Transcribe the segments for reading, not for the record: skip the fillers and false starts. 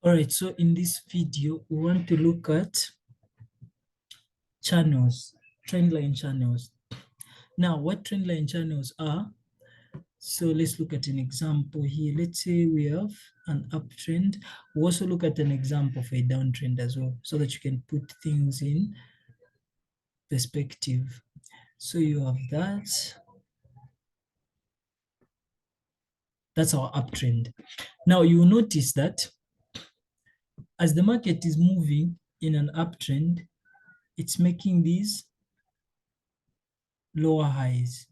All right, so in this video, we want to look at channels, trendline channels. Now, what trendline channels are? So let's look at an example here. Let's say we have an uptrend. We'll also look at an example for a downtrend as well, so that you can put things in perspective. So you have that. That's our uptrend. Now you will notice that as the market is moving in an uptrend, it's making these lower highs,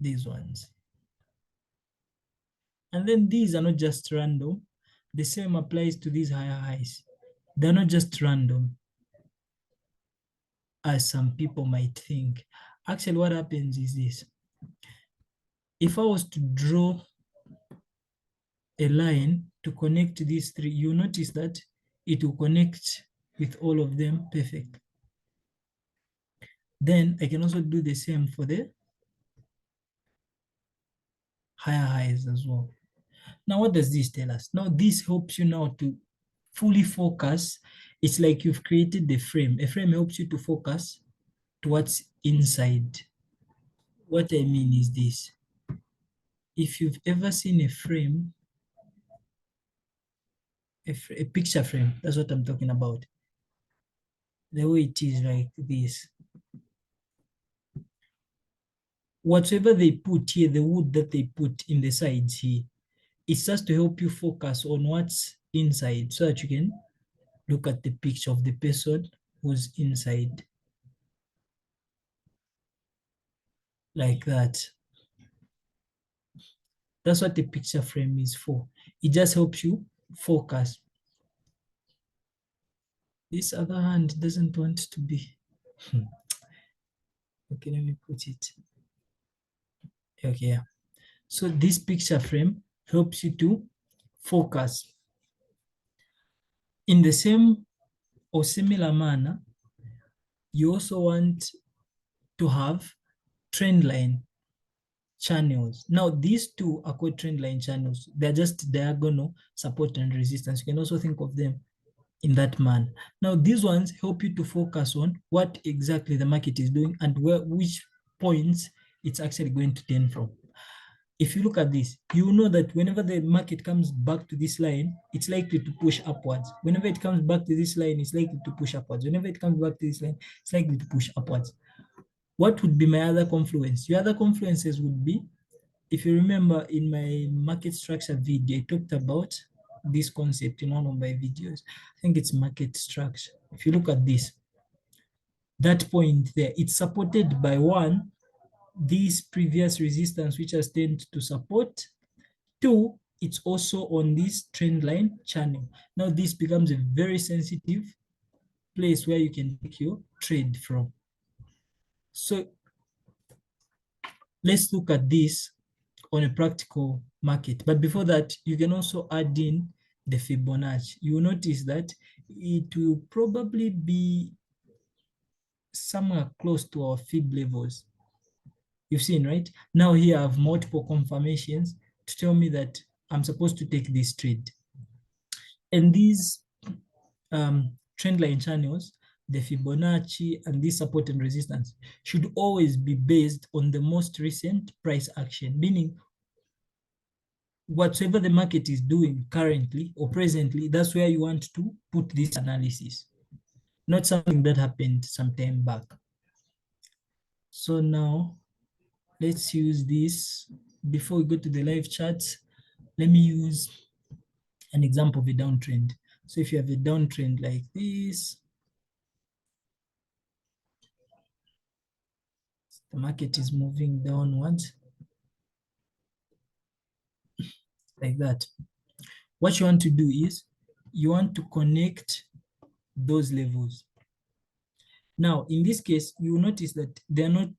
these ones. And then these are not just random. The same applies to these higher highs. They're not just random, as some people might think. Actually, what happens is this. If I was to draw a line to connect these three, you notice that it will connect with all of them perfect. Then I can also do the same for the higher highs as well. Now, what does this tell us? Now, this helps you now to fully focus. It's like you've created the frame. A frame helps you to focus to what's inside. What I mean is this. If you've ever seen a frame, a picture frame, that's what I'm talking about. The way it is like this. Whatever they put here, the wood that they put in the sides here, it's just to help you focus on what's inside so that you can look at the picture of the person who's inside. Like that. That's what the picture frame is for. It just helps you focus. This other hand doesn't want to be. Okay, let me put it. Okay, yeah. So this picture frame helps you to focus. In the same or similar manner, you also want to have trend line channels. Now, these two are called trend line channels. They're just diagonal support and resistance. You can also think of them in that manner. Now, these ones help you to focus on what exactly the market is doing and which points it's actually going to turn from. If you look at this, you know that whenever the market comes back to this line, it's likely to push upwards. Whenever it comes back to this line, it's likely to push upwards. Whenever it comes back to this line, it's likely to push upwards. What would be my other confluence? Your other confluences would be, if you remember in my market structure video, I talked about this concept in one of my videos. I think it's market structure. If you look at this, that point there, it's supported by one, this previous resistance, which has tended to support. Two, it's also on this trend line channel. Now this becomes a very sensitive place where you can take your trade from. So let's look at this on a practical market. But before that, you can also add in the Fibonacci. You will notice that it will probably be somewhere close to our Fib levels. You've seen, right? Now here I have multiple confirmations to tell me that I'm supposed to take this trade. And these trend line channels, the Fibonacci and this support and resistance should always be based on the most recent price action, meaning whatever the market is doing currently or presently, that's where you want to put this analysis, not something that happened some time back. So now let's use this. Before we go to the live charts, let me use an example of a downtrend. So if you have a downtrend like this, the market is moving downwards like that. What you want to do is you want to connect those levels. Now, in this case, you will notice that they're not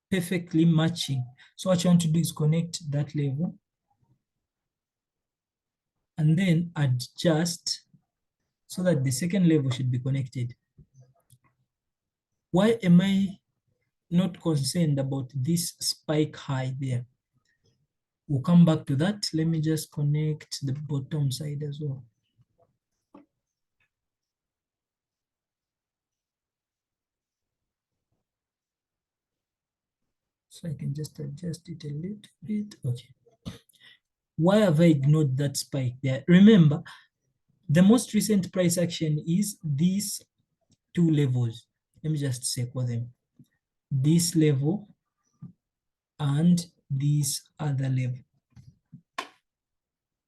perfectly matching. So what you want to do is connect that level and then adjust so that the second level should be connected. Why am I not concerned about this spike high there? We'll come back to that. Let me just connect the bottom side as well. So I can just adjust it a little bit. Okay. Why have I ignored that spike there? Remember, the most recent price action is these two levels. Let me just circle them. This level and this other level.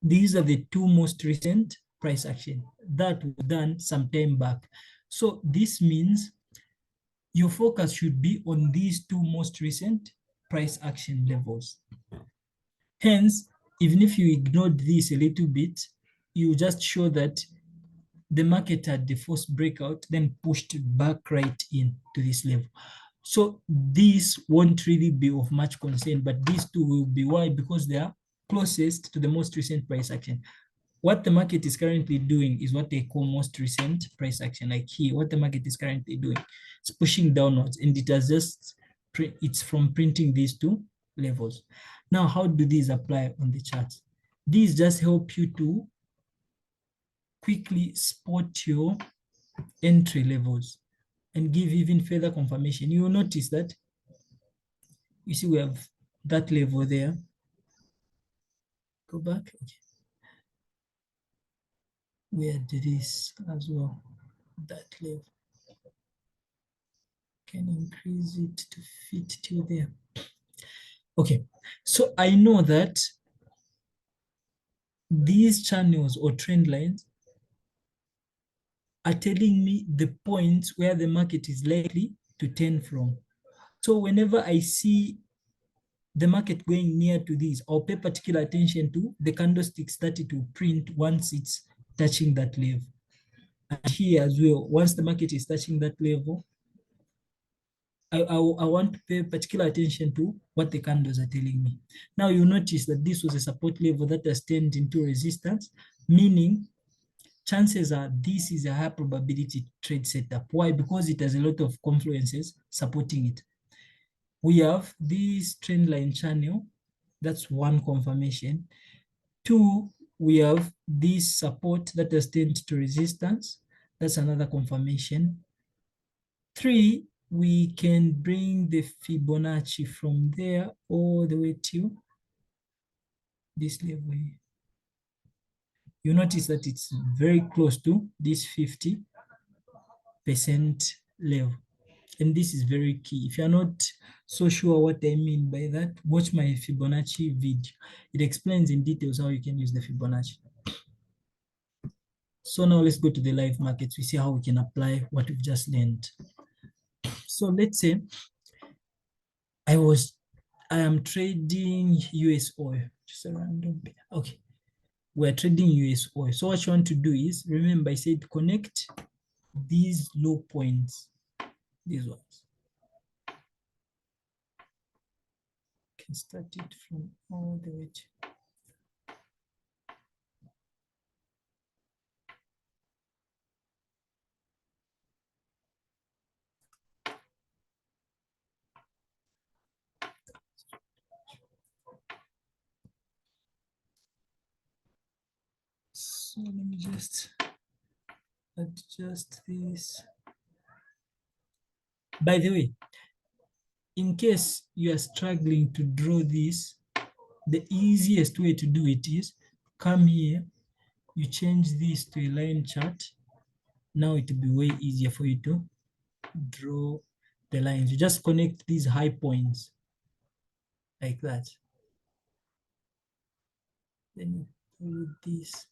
These are the two most recent price action that were done some time back. So this means your focus should be on these two most recent price action levels. Hence, even if you ignored this a little bit, you just show that the market had the first breakout, then pushed back right in to this level. So this won't really be of much concern, but these two will be. Why? Because they are closest to the most recent price action. What the market is currently doing is what they call most recent price action. Like here, what the market is currently doing, it's pushing downwards, and it has just, it's from printing these two levels. Now, how do these apply on the charts? These just help you to quickly spot your entry levels and give even further confirmation. You will notice that, you see, we have that level there. Go back. Okay. We had this as well, that level. Can increase it to fit till there. Okay, so I know that these channels or trend lines are telling me the points where the market is likely to turn from. So whenever I see the market going near to this, I'll pay particular attention to the candlesticks that it will print once it's touching that level. And here as well, once the market is touching that level, I want to pay particular attention to what the candles are telling me. Now you notice that this was a support level that has turned into resistance, meaning chances are this is a high probability trade setup. Why? Because it has a lot of confluences supporting it. We have this trend line channel, that's one confirmation. Two, we have this support that has turned to resistance, that's another confirmation. Three, we can bring the Fibonacci from there all the way to this level here. You notice that it's very close to this 50% level. And this is very key. If you're not so sure what I mean by that, watch my Fibonacci video. It explains in details how you can use the Fibonacci. So now let's go to the live markets. We see how we can apply what we've just learned. So let's say I am trading US oil, just a random pair. Okay, we're trading US oil. So what you want to do is, remember I said connect these low points, these ones. You can start it from all the way to. So let me just adjust this. By the way, in case you are struggling to draw this, the easiest way to do it is come here, you change this to a line chart. Now it will be way easier for you to draw the lines. You just connect these high points like that. Then you put this.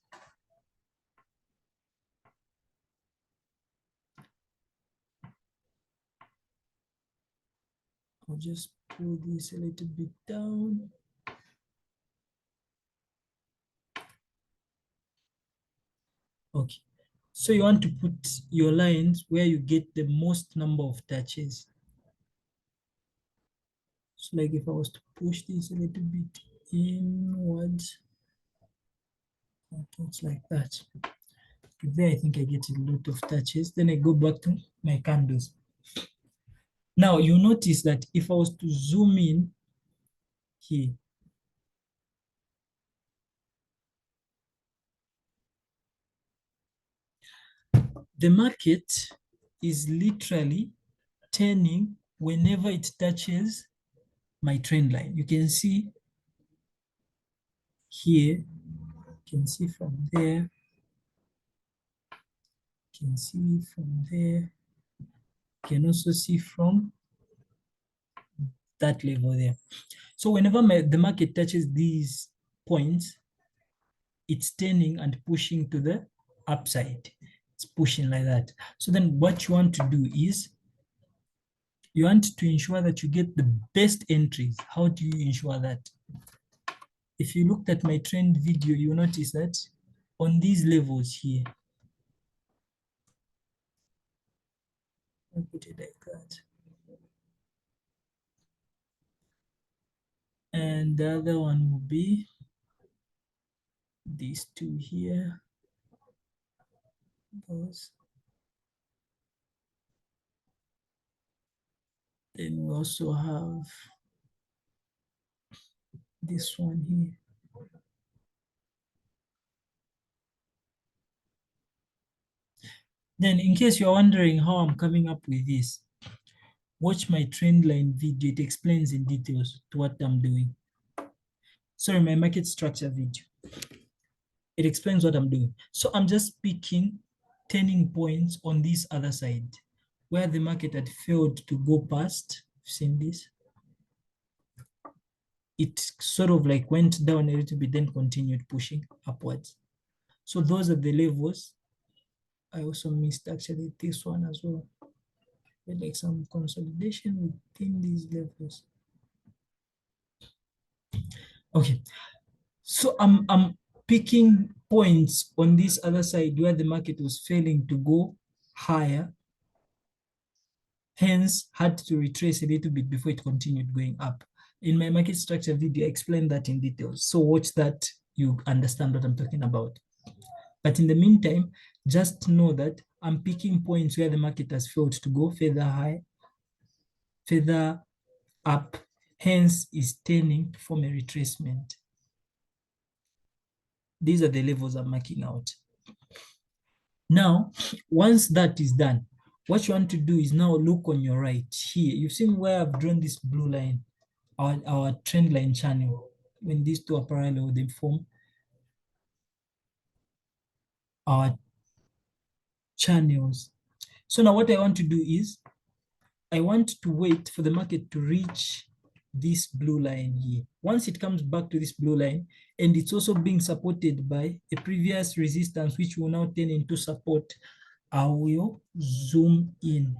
I'll just pull this a little bit down. Okay. So you want to put your lines where you get the most number of touches. So like if I was to push this a little bit inwards, it's like that. There I think I get a lot of touches. Then I go back to my candles. Now you notice that if I was to zoom in here, The market is literally turning whenever it touches my trend line. You can see here, you can see from there, you can see from there, you can also see from that level there. So whenever the market touches these points, it's turning and pushing to the upside. It's pushing like that. So then what you want to do is you want to ensure that you get the best entries. How do you ensure that? If you looked at my trend video, you notice that on these levels here, I'll put it like that. And the other one will be these two here. Those. Then we also have this one here. Then in case you're wondering how I'm coming up with this, watch my Trendline video. It explains in details to what I'm doing. Sorry, my market structure video. It explains what I'm doing. So I'm just picking turning points on this other side where the market had failed to go past. Seen this? It sort of like went down a little bit, then continued pushing upwards. So those are the levels. I also missed actually this one as well. Like some consolidation within these levels. Okay, so I'm picking points on this other side where the market was failing to go higher, hence had to retrace a little bit before it continued going up. In my market structure video, I explained that in detail. So watch that, you understand what I'm talking about. But in the meantime, just know that I'm picking points where the market has failed to go further high, further up, hence is turning to form a retracement. These are the levels I'm marking out. Now, once that is done, what you want to do is now look on your right here. You've seen where I've drawn this blue line, our trend line channel. When these two are parallel, they form our channels. So now what I want to do is I want to wait for the market to reach this blue line here. Once it comes back to this blue line, and it's also being supported by a previous resistance, which will now turn into support, I will zoom in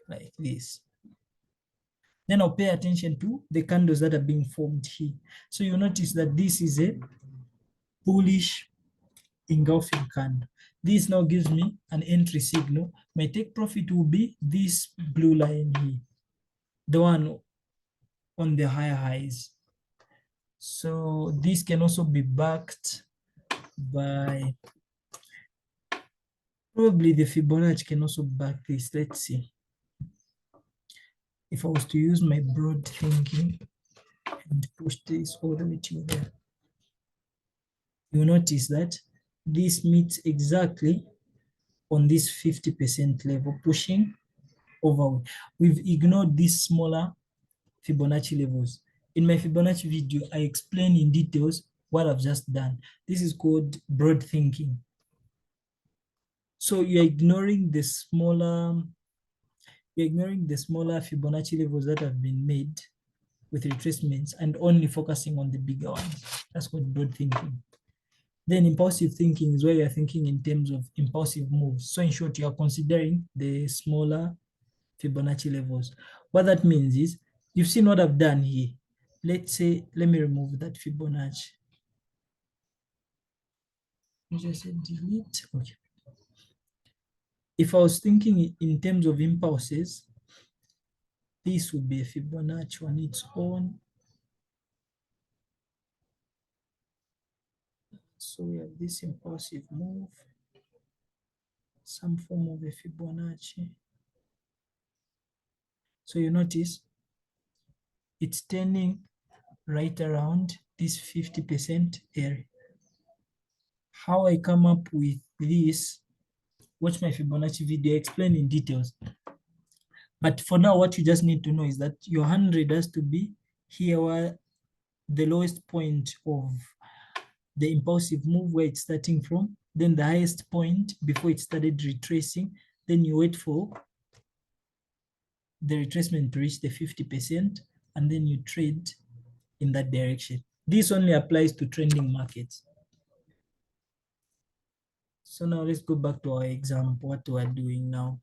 like this. Then I'll pay attention to the candles that are being formed here. So you notice that this is a bullish engulfing candle. This now gives me an entry signal. My take profit will be this blue line here, the one on the higher highs. So this can also be backed by, probably the Fibonacci can also back this. Let's see. If I was to use my broad thinking and push this all the way to there, you notice that this meets exactly on this 50% level, pushing over. We've ignored these smaller Fibonacci levels. In my Fibonacci video, I explain in details what I've just done. This is called broad thinking. So you're ignoring the smaller Fibonacci levels that have been made with retracements and only focusing on the bigger ones. That's called broad thinking. Then impulsive thinking is where you're thinking in terms of impulsive moves. So in short, you are considering the smaller Fibonacci levels. What that means is, you've seen what I've done here. Let's say, let me remove that Fibonacci. You just say delete. Okay. If I was thinking in terms of impulses, this would be a Fibonacci on its own. So we have this impulsive move, some form of a Fibonacci. So you notice it's turning right around this 50% area. How I come up with this watch my Fibonacci video, explain in details. But for now, what you just need to know is that your 100 has to be here where the lowest point of the impulsive move where it's starting from, then the highest point before it started retracing, then you wait for the retracement to reach the 50%, and then you trade in that direction. This only applies to trending markets. So now let's go back to our example, what we're doing now.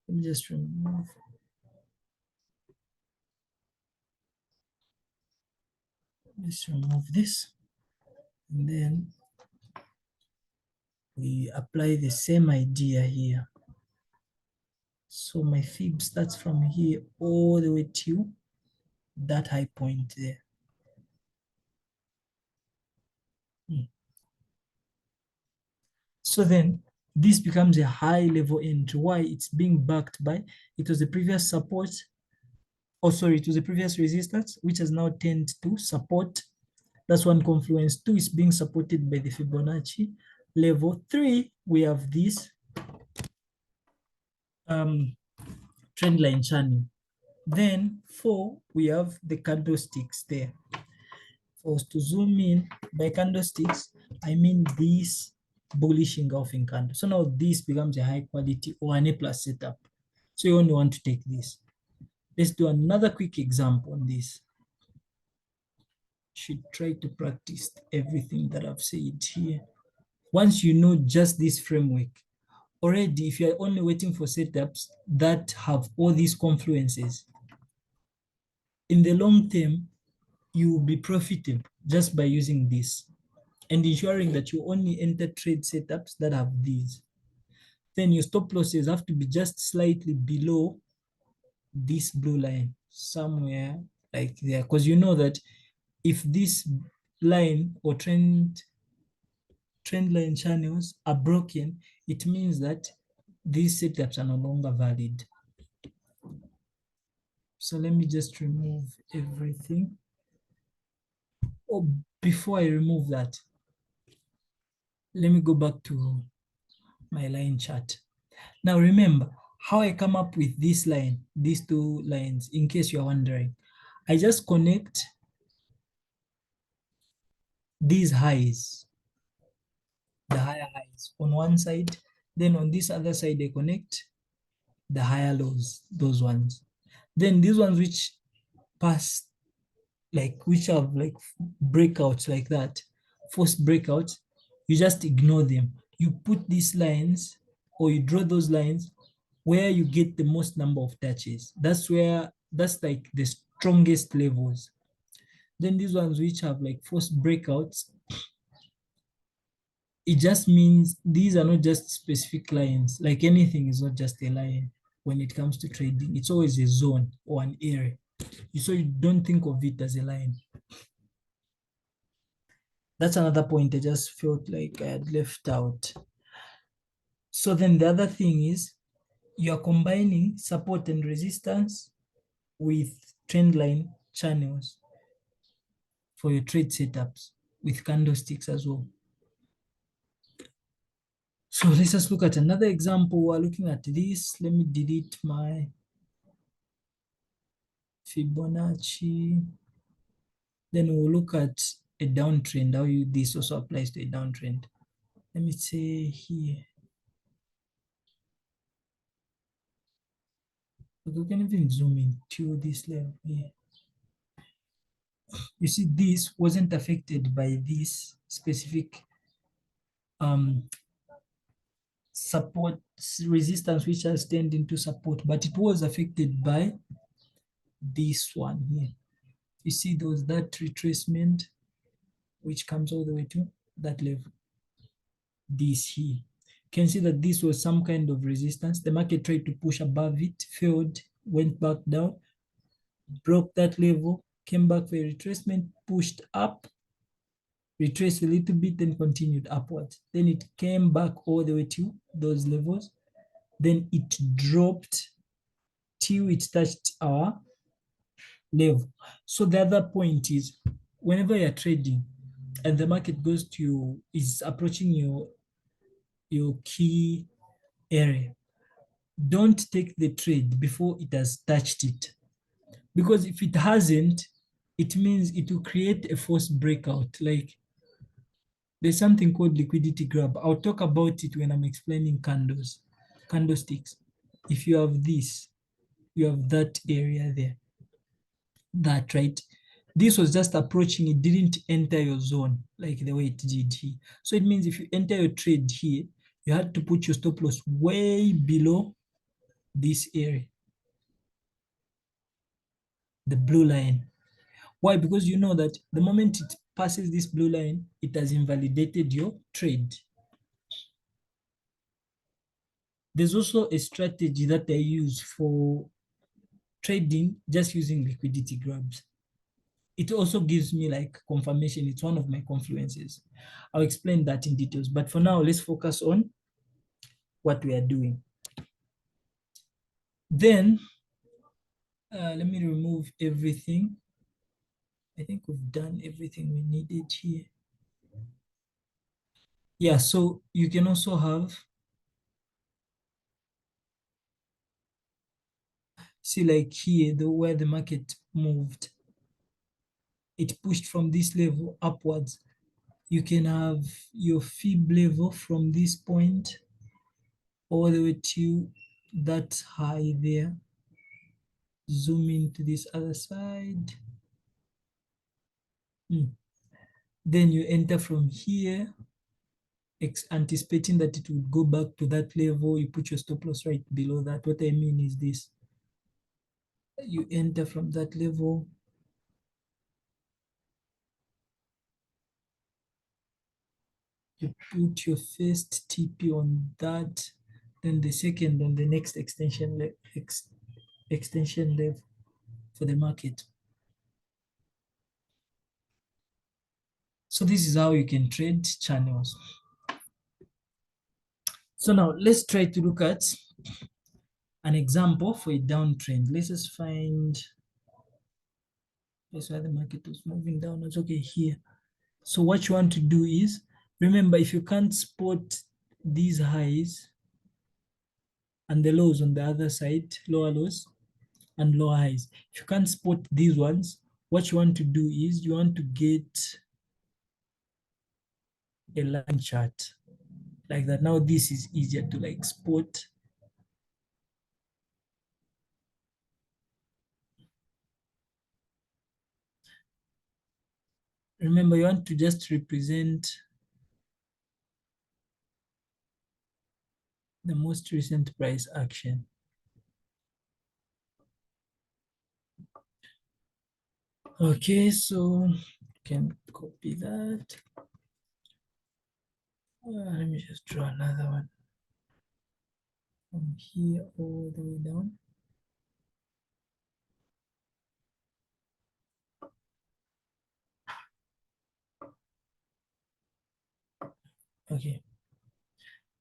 Let me just remove. Let's remove this. And then we apply the same idea here. So my fib starts from here all the way to that high point there. So then this becomes a high level entry. Why? It's being backed by, it was the previous support, it was the previous resistance, which has now turned to support. That's one confluence. 2 is being supported by the Fibonacci level. 3, we have this trend line channel. Then 4, we have the candlesticks there. For us to zoom in by candlesticks, I mean this bullish engulfing candle. So now this becomes a high quality or an A plus setup. So you only want to take this. Let's do another quick example on this. Should try to practice everything that I've said here. Once you know just this framework, already if you're only waiting for setups that have all these confluences, in the long term, you will be profitable just by using this and ensuring that you only enter trade setups that have these. Then your stop losses have to be just slightly below this blue line, somewhere like there, because you know that if this line or trend line channels are broken, it means that these setups are no longer valid. So let me just remove everything. Oh, before I remove that, let me go back to my line chart. Now remember how I come up with this line, these two lines, in case you're wondering. I just connect these highs, the higher highs on one side, then on this other side I connect the higher lows, those ones. Then these ones which pass, like which have like breakouts like that, forced breakouts, you just ignore them. You put these lines or you draw those lines where you get the most number of touches. That's like the strongest levels. Then these ones which have like forced breakouts, it just means these are not just specific lines. Like anything is not just a line when it comes to trading. It's always a zone or an area. So you don't think of it as a line. That's another point I just felt like I had left out. So then the other thing is you're combining support and resistance with trend line channels for your trade setups with candlesticks as well. So let's just look at another example. We're looking at this. Let me delete my Fibonacci. Then we'll look at a downtrend, how this also applies to a downtrend. Let me say here. We can even zoom in to this level here. You see, this wasn't affected by this specific support resistance, which has turned into support, but it was affected by this one here. You see, there was that retracement, which comes all the way to that level. This here. You can see that this was some kind of resistance. The market tried to push above it, failed, went back down, broke that level, came back for a retracement, pushed up, retraced a little bit, then continued upwards. Then it came back all the way to those levels. Then it dropped till it touched our level. So the other point is, whenever you're trading, and the market goes to is approaching your key area, don't take the trade before it has touched it. Because if it hasn't, it means it will create a false breakout. Like there's something called liquidity grab. I'll talk about it when I'm explaining candlesticks. If you have this, you have that area there. That, right? This was just approaching, it didn't enter your zone like the way it did here. So it means if you enter your trade here, you had to put your stop loss way below this area, the blue line. Why? Because you know that the moment it passes this blue line, it has invalidated your trade. There's also a strategy that I use for trading just using liquidity grabs. It also gives me like confirmation. It's one of my confluences. I'll explain that in details. But for now, let's focus on what we are doing. Then, let me remove everything. I think we've done everything we needed here. Yeah, so you can also have, see like here, where the market moved, it pushed from this level upwards. You can have your fib level from this point all the way to that high there. Zoom into this other side. Then you enter from here, anticipating that it would go back to that level. You put your stop loss right below that. What I mean is this. You enter from that level. You put your first TP on that, then the second on the next extension level for the market. So this is how you can trade channels. So now let's try to look at an example for a downtrend. Let's just find, that's why the market was moving down. It's okay here. So what you want to do is, remember, if you can't spot these highs and the lows on the other side, lower lows and lower highs, if you can't spot these ones, what you want to do is you want to get a line chart like that. Now this is easier to like spot. Remember, you want to just represent the most recent price action. Okay, so you can copy that. Let me just draw another one from here all the way down. Okay.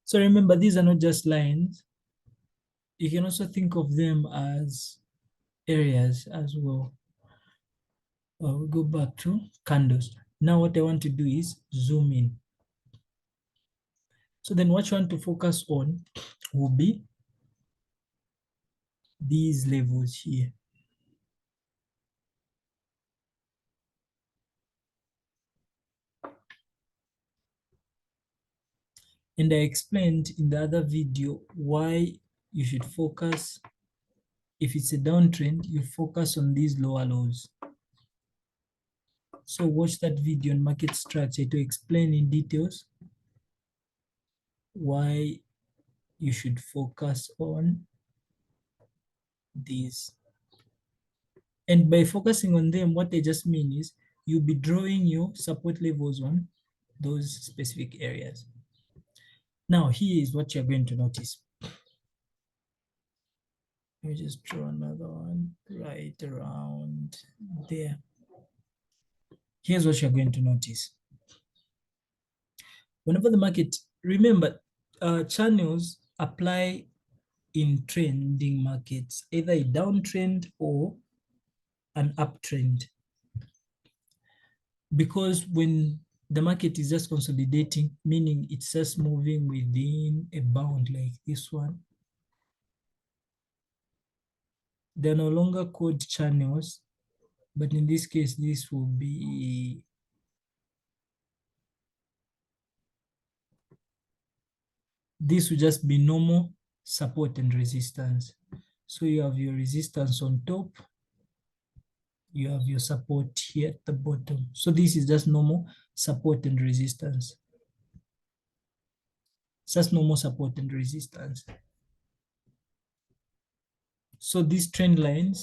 So remember, these are not just lines. You can also think of them as areas as well. We'll go back to candles. Now what I want to do is zoom in. So then what you want to focus on will be these levels here. And I explained in the other video why you should focus, if it's a downtrend, you focus on these lower lows. So watch that video on market structure to explain in details why you should focus on these. And by focusing on them, what they just mean is you'll be drawing your support levels on those specific areas. Now, here is what you're going to notice. Let me just draw another one right around there. Here's what you're going to notice. Whenever the market, remember, channels apply in trending markets, either a downtrend or an uptrend. Because when the market is just consolidating, meaning it's just moving within a bound like this one. They're no longer called channels, but in this case, this will be just be normal support and resistance. So you have your resistance on top, you have your support here at the bottom. So this is just normal support and resistance. It's just normal support and resistance. So these trend line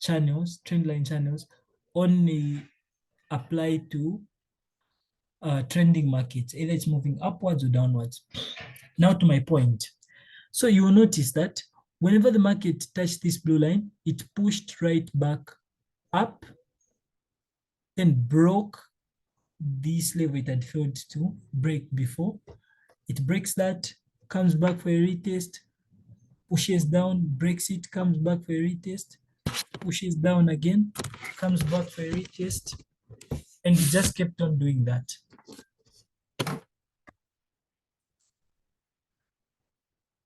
channels only apply to trending markets, either it's moving upwards or downwards. Now to my point. So you will notice that whenever the market touched this blue line, it pushed right back up, then broke this level it had failed to break before. It breaks that, comes back for a retest, pushes down, breaks it, comes back for a retest, pushes down again, comes back for a retest, and it just kept on doing that.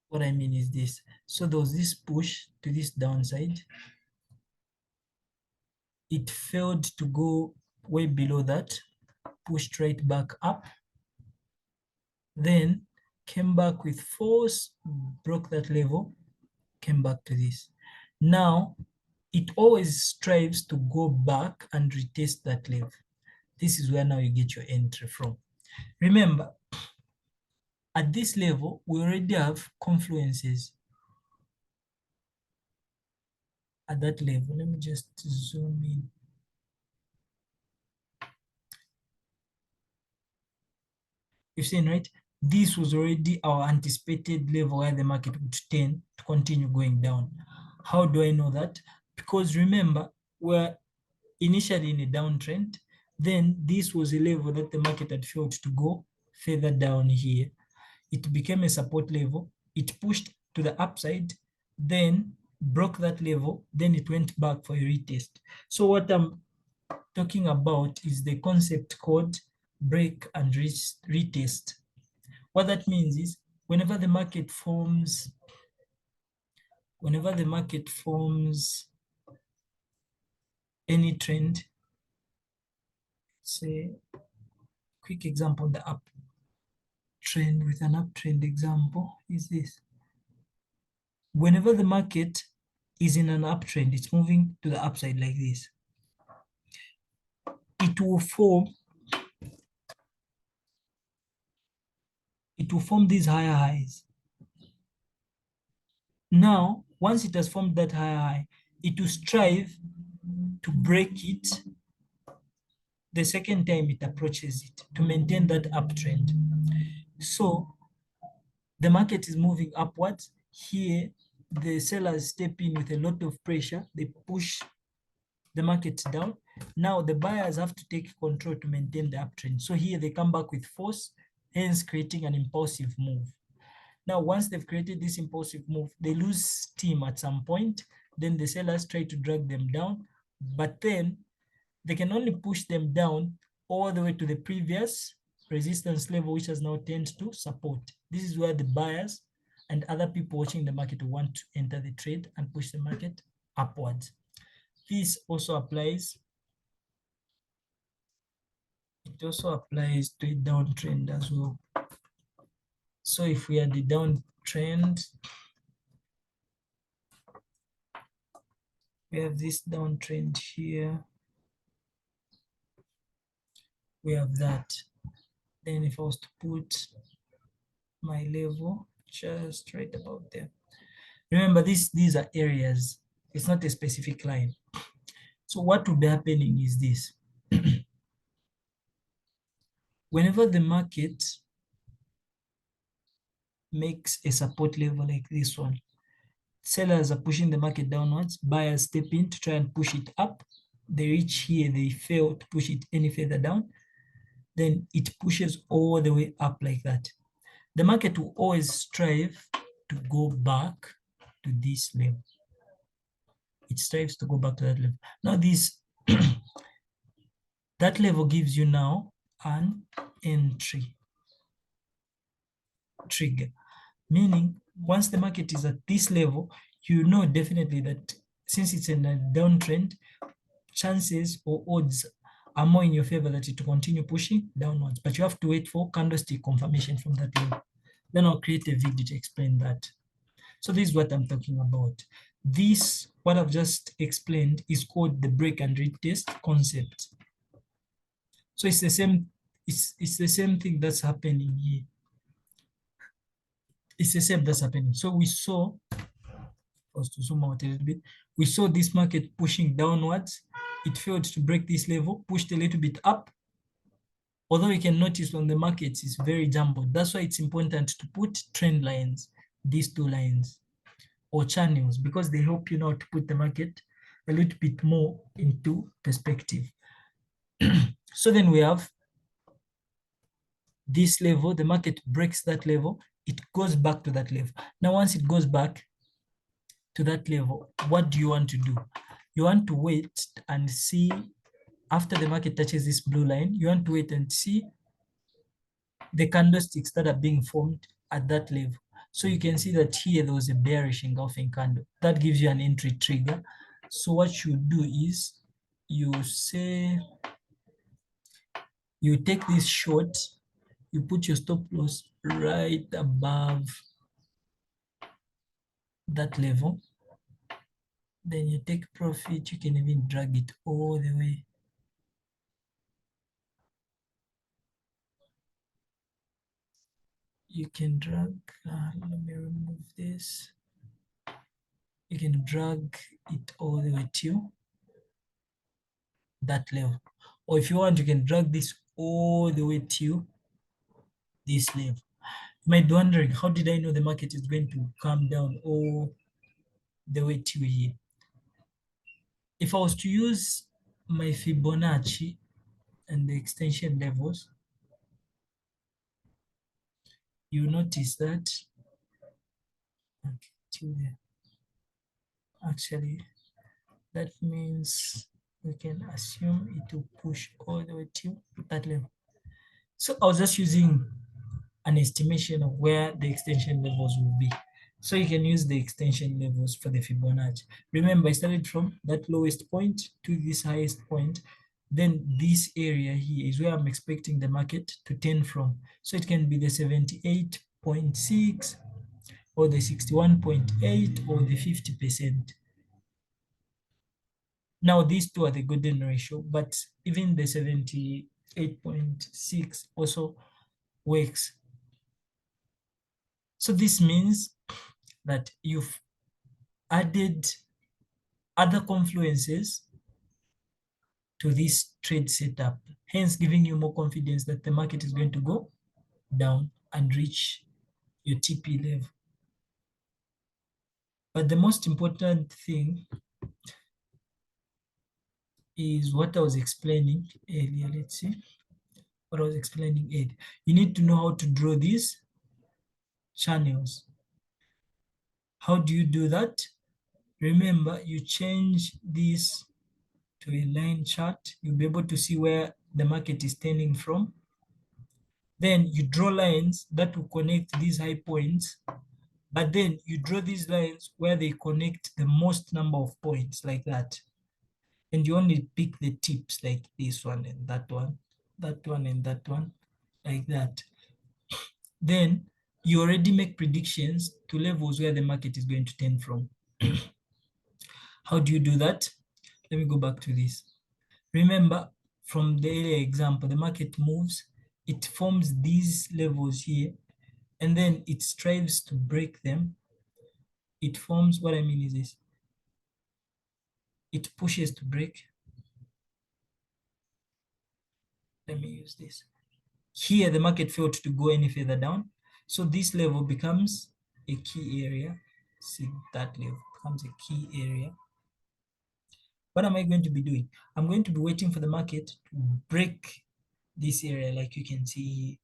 What I mean is this. So there was this push to this downside. It failed to go way below that, pushed right back up, then came back with force, broke that level, came back to this. Now, it always strives to go back and retest that level. This is where now you get your entry from. Remember, at this level, we already have confluences at that level. Let me just zoom in. You've seen, right? This was already our anticipated level where the market would tend to continue going down. How do I know that? Because remember, we're initially in a downtrend, then this was a level that the market had failed to go further down here. It became a support level, it pushed to the upside, then broke that level, then it went back for a retest. So what I'm talking about is the concept called break and retest. What that means is whenever the market forms any trend, say quick example, the uptrend with an uptrend example is this. Whenever the market is in an uptrend, it's moving to the upside like this, it will form these higher highs. Now, once it has formed that higher high, it will strive to break it the second time it approaches it to maintain that uptrend. So the market is moving upwards. Here, the sellers step in with a lot of pressure. They push the market down. Now the buyers have to take control to maintain the uptrend. So here they come back with force, hence creating an impulsive move. Now, once they've created this impulsive move, they lose steam at some point. Then the sellers try to drag them down, but then they can only push them down all the way to the previous resistance level, which has now turned to support. This is where the buyers and other people watching the market want to enter the trade and push the market upwards. This also applies. It also applies to a downtrend as well. So if we are the downtrend, we have this downtrend here. We have that. Then if I was to put my level just right about there. Remember, these are areas. It's not a specific line. So what would be happening is this. Whenever the market makes a support level like this one, sellers are pushing the market downwards, buyers step in to try and push it up. They reach here, they fail to push it any further down. Then it pushes all the way up like that. The market will always strive to go back to this level. It strives to go back to that level. Now this, that level gives you now an entry trigger, meaning once the market is at this level, you know definitely that since it's in a downtrend, chances or odds are more in your favor that it will continue pushing downwards, but you have to wait for candlestick confirmation from that level. Then I'll create a video to explain that. So this is what I'm talking about. This, what I've just explained, is called the break and retest concept. So it's the same, it's the same thing that's happening here. It's the same that's happening. So we saw, to zoom out a little bit, we saw this market pushing downwards. It failed to break this level, pushed a little bit up. Although you can notice when the market is very jumbled, that's why it's important to put trend lines, these two lines, or channels, because they help you now to put the market a little bit more into perspective. So then we have this level, the market breaks that level, it goes back to that level. Now, once it goes back to that level, what do you want to do? You want to wait and see, after the market touches this blue line, you want to wait and see the candlesticks that are being formed at that level. So you can see that here there was a bearish engulfing candle. That gives you an entry trigger. So what you do is you say, you take this short, you put your stop loss right above that level. Then you take profit, you can even drag it all the way. You can drag, let me remove this. You can drag it all the way to that level. Or if you want, you can drag this all the way to this level. You might be wondering, how did I know the market is going to come down all the way to here? If I was to use my Fibonacci and the extension levels, you notice that, okay, till there. Actually, that means we can assume it will push all the way to that level. So I was just using an estimation of where the extension levels will be. So you can use the extension levels for the Fibonacci. Remember, I started from that lowest point to this highest point. Then this area here is where I'm expecting the market to turn from. So it can be the 78.6 or the 61.8 or the 50%. Now these two are the golden ratio, but even the 78.6 also works. So this means that you've added other confluences to this trade setup, hence giving you more confidence that the market is going to go down and reach your TP level. But the most important thing is what I was explaining earlier. Let's see what I was explaining earlier. You need to know how to draw these channels. How do you do that? Remember, you change this to a line chart. You'll be able to see where the market is turning from. Then you draw lines that will connect these high points, but then you draw these lines where they connect the most number of points, like that. And you only pick the tips, like this one and that one and that one, like that. Then you already make predictions to levels where the market is going to turn from. How do you do that? Let me go back to this. Remember, from the earlier example, the market moves, it forms these levels here, and then it strives to break them. It forms, what I mean is this, it pushes to break. Let me use this. Here, the market failed to go any further down. So this level becomes a key area. See, that level becomes a key area. What am I going to be doing? I'm going to be waiting for the market to break this area, like you can see.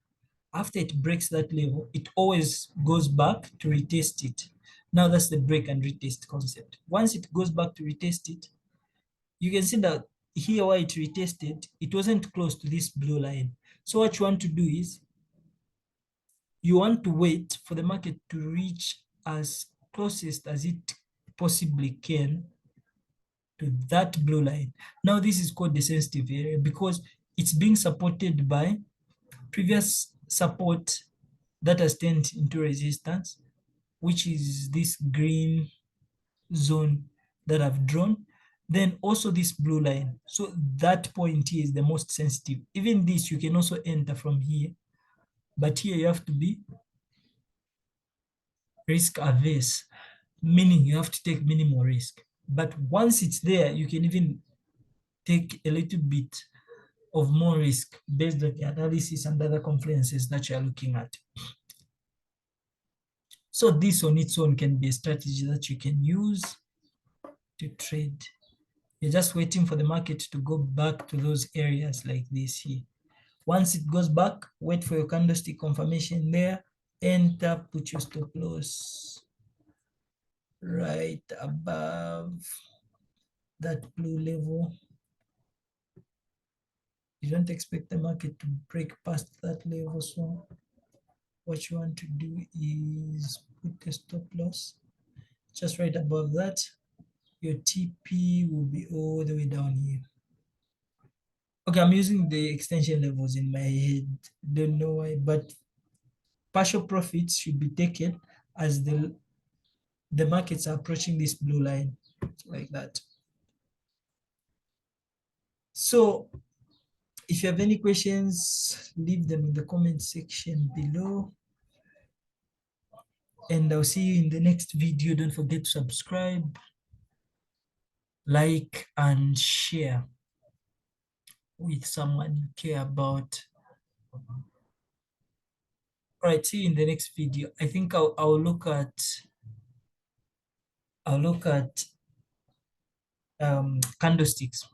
After it breaks that level, it always goes back to retest it. Now that's the break and retest concept. Once it goes back to retest it, you can see that here where it retested, it wasn't close to this blue line. So what you want to do is you want to wait for the market to reach as closest as it possibly can to that blue line. Now this is called the sensitive area because it's being supported by previous support that has turned into resistance, which is this green zone that I've drawn, then also this blue line. So that point here is the most sensitive. Even this, you can also enter from here, but here you have to be risk averse, meaning you have to take minimal risk. But once it's there, you can even take a little bit of more risk based on the analysis and other confluences that you're looking at. So this on its own can be a strategy that you can use to trade. You're just waiting for the market to go back to those areas like this here. Once it goes back, wait for your candlestick confirmation there, enter, put your stop loss right above that blue level. You don't expect the market to break past that level, so what you want to do is put the stop loss just right above that. Your TP will be all the way down here. Okay, I'm using the extension levels in my head. Don't know why, but partial profits should be taken as the markets are approaching this blue line like that. So if you have any questions, leave them in the comment section below. And I'll see you in the next video. Don't forget to subscribe, like, and share with someone you care about. All right, see you in the next video. I think I'll look at candlesticks.